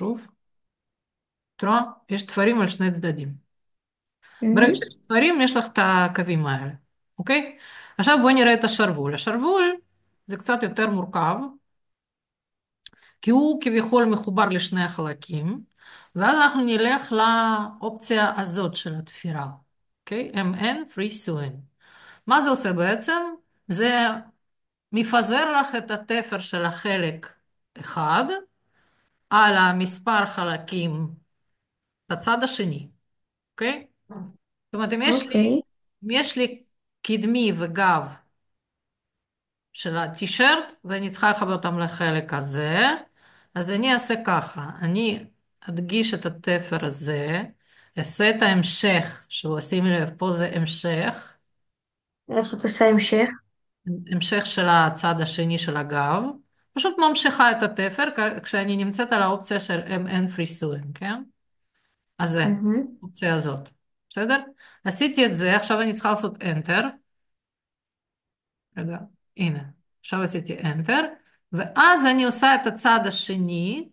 שוב, את רואה? יש תפרים על שני צדדים. ברגע Mhm. שיש תפרים, יש לך את הקווים האלה, אוקיי? עכשיו בואי נראה את השרוול. השרוול זה קצת יותר מורכב, כי הוא כביכול מחובר לשני החלקים, ואז אנחנו נלך לאופציה הזאת של התפירה, אוקיי? MN Free Sewing. מה זה עושה בעצם? זה מפזר לך את התפר של החלק אחד על המספר חלקים בצד השני, אוקיי? זאת אומרת, אוקיי. אם יש לי קדמי וגב של הטישרט, ואני צריכה לחבר אותם לחלק הזה, אז אני אעשה ככה, אני אדגיש את התפר הזה, אעשה את ההמשך, שהוא, שימי לב, פה זה המשך, איך את עושה המשך? המשך של הצד השני של הגב, פשוט ממשיכה את התפר כשאני נמצאת על האופציה של MN Free Sewing, כן? אז זה, Mhm. האופציה הזאת, בסדר? עשיתי את זה, עכשיו אני צריכה לעשות Enter, רגע, הנה, עכשיו עשיתי Enter, ואז אני עושה את הצד השני,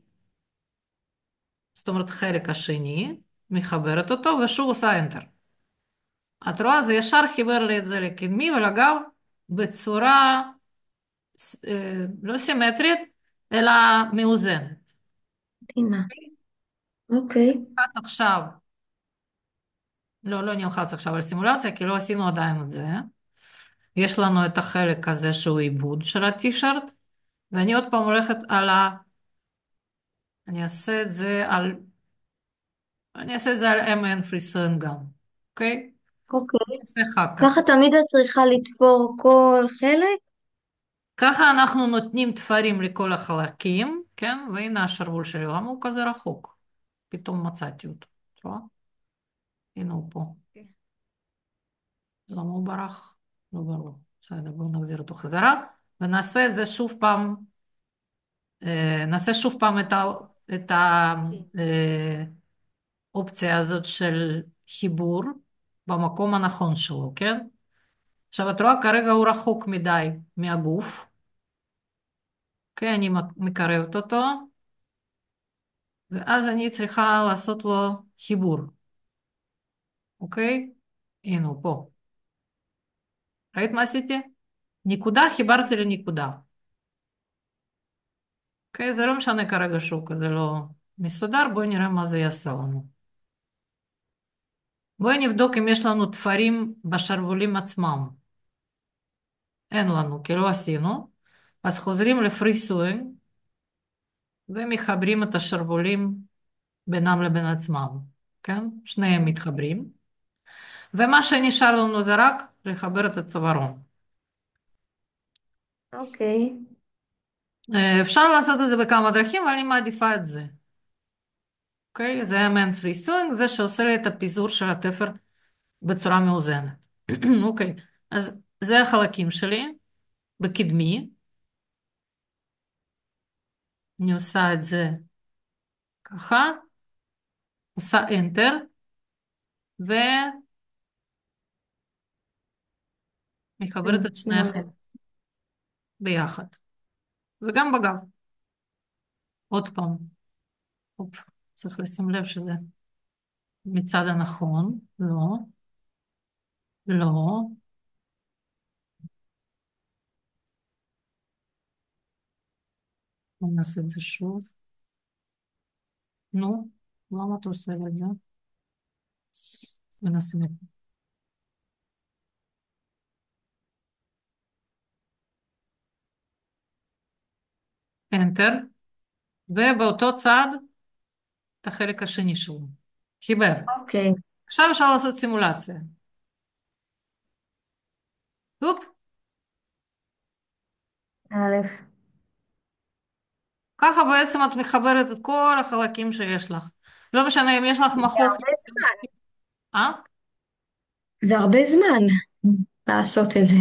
זאת אומרת חלק השני, מחברת אותו, ושוב עושה Enter. את רואה, זה ישר חיבר לי את זה לקדמי ולגב בצורה לא סימטרית, אלא מאוזנת. מתאימה. אוקיי. נלחץ עכשיו, לא נלחץ עכשיו על סימולציה, כי לא עשינו עדיין את זה. יש לנו את החלק הזה שהוא עיבוד של הטישרט, ואני עוד פעם הולכת אני אעשה את זה על אני אעשה את זה על MN פריסון גם, אוקיי? אני אוקיי. אעשה אחר כך. ככה תמיד את צריכה לתפור כל חלק? ככה אנחנו נותנים תפרים לכל החלקים, כן? והנה השרוול שלי, למה הוא כזה רחוק? פתאום מצאתי אותו, את רואה? הנה הוא פה. למה הוא ברח? לא ברור. בסדר, בואו נחזיר אותו חזרה, ונעשה את זה שוב פעם, נעשה שוב פעם את כן. האופציה הזאת של חיבור במקום הנכון שלו, כן? עכשיו את רואה, כרגע הוא רחוק מדי מהגוף. אוקיי, אני מקרבת אותו, ואז אני צריכה לעשות לו חיבור, אוקיי? הנה הוא פה. ראית מה עשיתי? נקודה, חיברתי לנקודה. אוקיי, זה לא משנה כרגע שהוא כזה לא מסודר, בואי נראה מה זה יעשה לנו. בואי נבדוק אם יש לנו תפרים בשרוולים עצמם. אין לנו, כי לא עשינו. אז חוזרים לפרי סואינג ומחברים את השרוולים בינם לבין עצמם, כן? שניהם מתחברים. ומה שנשאר לנו זה רק לחבר את הצווארון. אוקיי. אפשר לעשות את זה בכמה דרכים, אבל אני מעדיפה את זה. אוקיי? זה המן פרי סווינג, זה שעושה לי את הפיזור של התפר בצורה מאוזנת. אוקיי, אז זה החלקים שלי, בקדמי. אני עושה את זה ככה, עושה Enter, כן, ומחברת את שני מעולה. החלקים ביחד. וגם בגב. עוד פעם, אופ, צריך לשים לב שזה מצד הנכון. לא, לא. בוא נעשה את זה שוב. נו, למה אתה עושה לי את זה? ונשים את Enter, ובאותו צד את החלק השני שלו. חיבר. אוקיי. עכשיו אפשר לעשות סימולציה. טופ, א'. ככה בעצם את מחברת את כל החלקים שיש לך. לא משנה אם יש לך זה מכוך. הרבה זמן. אה? זה הרבה זמן לעשות את זה.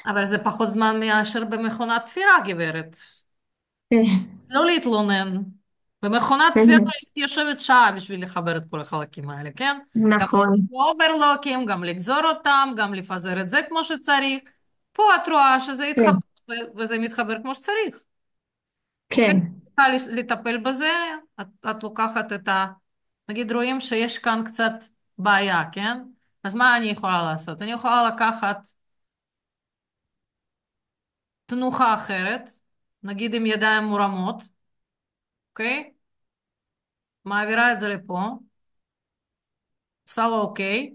אבל זה פחות זמן מאשר במכונת תפירה, גברת. כן. אז לא להתלונן. במכונת תפירה הייתי יושבת שעה בשביל לחבר את כל החלקים האלה, כן? גם נכון. לעשות אוברלוקים, גם לגזור אותם, גם לפזר את זה כמו שצריך. פה את רואה שזה כן. וזה מתחבר כמו שצריך, אוקיי? כן. צריכה לטפל בזה, את לוקחת נגיד רואים שיש כאן קצת בעיה, כן? אז מה אני יכולה לעשות? אני יכולה לקחת תנוחה אחרת, נגיד עם ידיים מורמות, אוקיי? מעבירה את זה לפה, עושה לו אוקיי,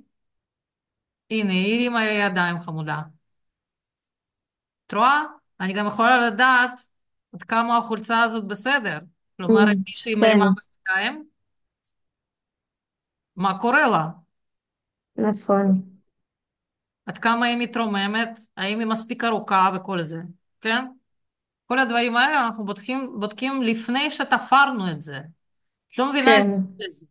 הנה, היא הרימה לי ידיים חמודה. את רואה? אני גם יכולה לדעת עד כמה החולצה הזאת בסדר. כלומר, אם Mm, מישהי כן, מרימה בידיים, מה קורה לה? נכון. עד כמה היא מתרוממת? האם היא מספיק ארוכה וכל זה, כן? כל הדברים האלה אנחנו בודקים לפני שתפרנו את זה. את לא מבינה איזה כן. זה.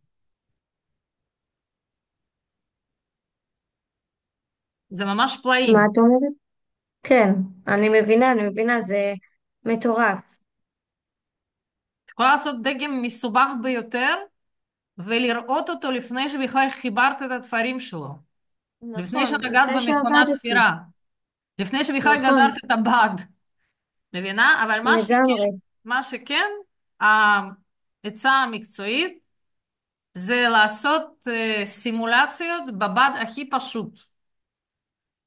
זה ממש מה פלאים. את אומרת? כן, אני מבינה, זה מטורף. את יכולה לעשות דגם מסובך ביותר ולראות אותו לפני שבכלל חיברת את התפרים שלו. לפני נכון, שנגעת אחרי במכונת שעבדתי. תפירה. לפני שבכלל נכון, גזרת את הבד. מבינה? אבל לגמרי. מה שכן, העצה המקצועית זה לעשות סימולציות בבד הכי פשוט.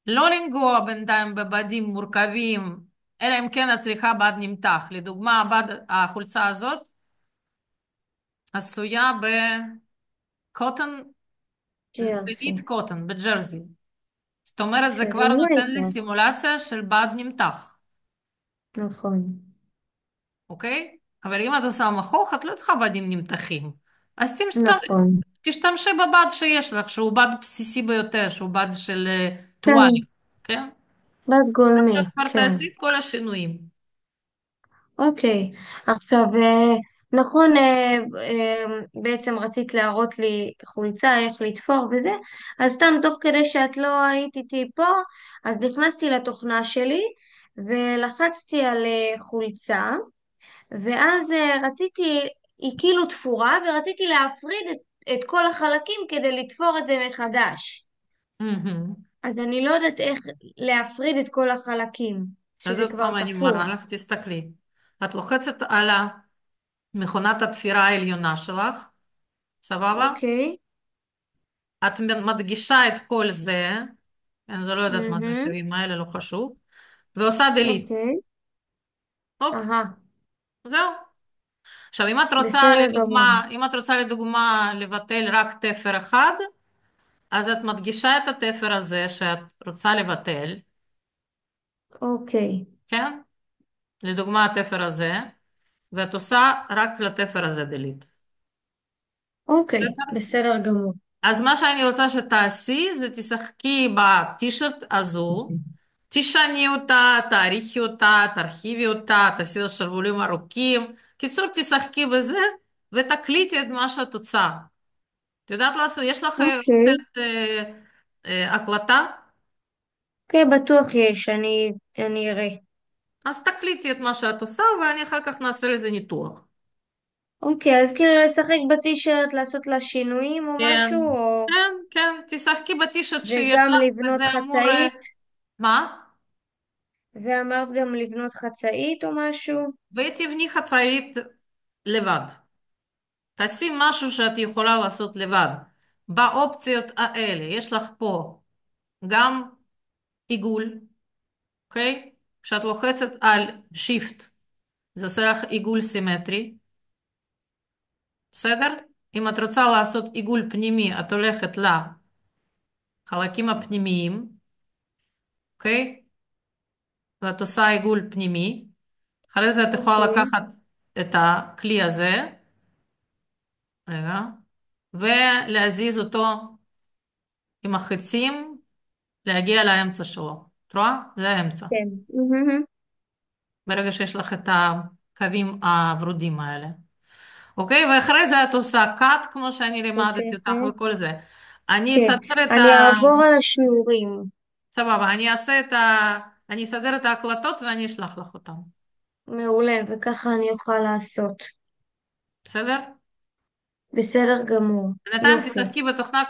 לא לנגוע בינתיים בבדים מורכבים, אלא אם כן את צריכה בד נמתח. לדוגמה, החולצה הזאת עשויה בקוטון, ג'רסי. בניט קוטון, בג'רזי. זאת אומרת, זה שזה כבר נותן לי מלצר. סימולציה של בד נמתח, נכון. אוקיי? אבל אם את עושה מכוך, את לא צריכה בדים נמתחים. אז נכון. תשתמשי בבד שיש לך, שהוא בד בסיסי ביותר, שהוא בד של טואליה, כן, כן? בת גולמי, אז כבר כן. תעשי את כל השינויים. אוקיי, עכשיו, נכון, בעצם רצית להראות לי חולצה, איך לתפור וזה, אז סתם תוך כדי שאת לא היית איתי פה, אז נכנסתי לתוכנה שלי ולחצתי על חולצה, ואז רציתי, היא כאילו תפורה, ורציתי להפריד את כל החלקים כדי לתפור את זה מחדש. מהמם. אז אני לא יודעת איך להפריד את כל החלקים, אז שזה עוד כבר פעם אני מראה תפור. לך, תסתכלי. את לוחצת על מכונת התפירה העליונה שלך, סבבה? אוקיי. את מדגישה את כל זה, אני לא יודעת מה זה Mm-hmm. הקווים האלה, לא חשוב, ועושה delete. אוקיי. הופ, אהה, זהו. עכשיו, בסדר גמור. אם את רוצה לדוגמה לבטל רק תפר אחד, אז את מדגישה את התפר הזה שאת רוצה לבטל, אוקיי. כן? לדוגמה התפר הזה, ואת עושה רק לתפר הזה delete. אוקיי, בסדר? בסדר גמור. אז מה שאני רוצה שתעשי זה תשחקי בטישרט הזו, תשני אותה, תאריכי אותה, תרחיבי אותה, תעשי לה שרוולים ארוכים. קיצור, תשחקי בזה ותקליטי את מה שאת רוצה. את יודעת לעשות, יש לך אוקיי. אופציית הקלטה? אוקיי, בטוח יש, אני אראה. אז תקליטי את מה שאת עושה ואני אחר כך נעשה לזה ניתוח. אוקיי, אז כאילו לשחק בטישרט, לעשות לה שינויים או כן, משהו, או... כן, כן, תשחקי בטישרט שיהיה וגם לך לבנות וזה אמור... חצאית, מה? ואמרת גם לבנות חצאית או משהו? ותבני חצאית לבד. תעשי משהו שאת יכולה לעשות לבד. באופציות האלה יש לך פה גם עיגול, אוקיי? כשאת לוחצת על Shift זה עושה לך עיגול סימטרי, בסדר? אם את רוצה לעשות עיגול פנימי, את הולכת לחלקים הפנימיים, אוקיי? ואת עושה עיגול פנימי. אחרי זה את יכולה אוקיי, לקחת את הכלי הזה, רגע, ולהזיז אותו עם החצים, להגיע לאמצע שלו. את רואה? זה האמצע. כן. מהמם. ברגע שיש לך את הקווים הוורודים האלה. אוקיי? ואחרי זה את עושה cut, כמו שאני אוקיי, לימדתי אותך אחרי? וכל זה. אני כן. אסדר את אני אעבור על השיעורים. סבבה, אני אסדר את ההקלטות ואני אשלח לך אותן. מעולה, וככה אני אוכל לעשות. בסדר? בסדר גמור. בינתיים יופי. תשחקי בתוכנה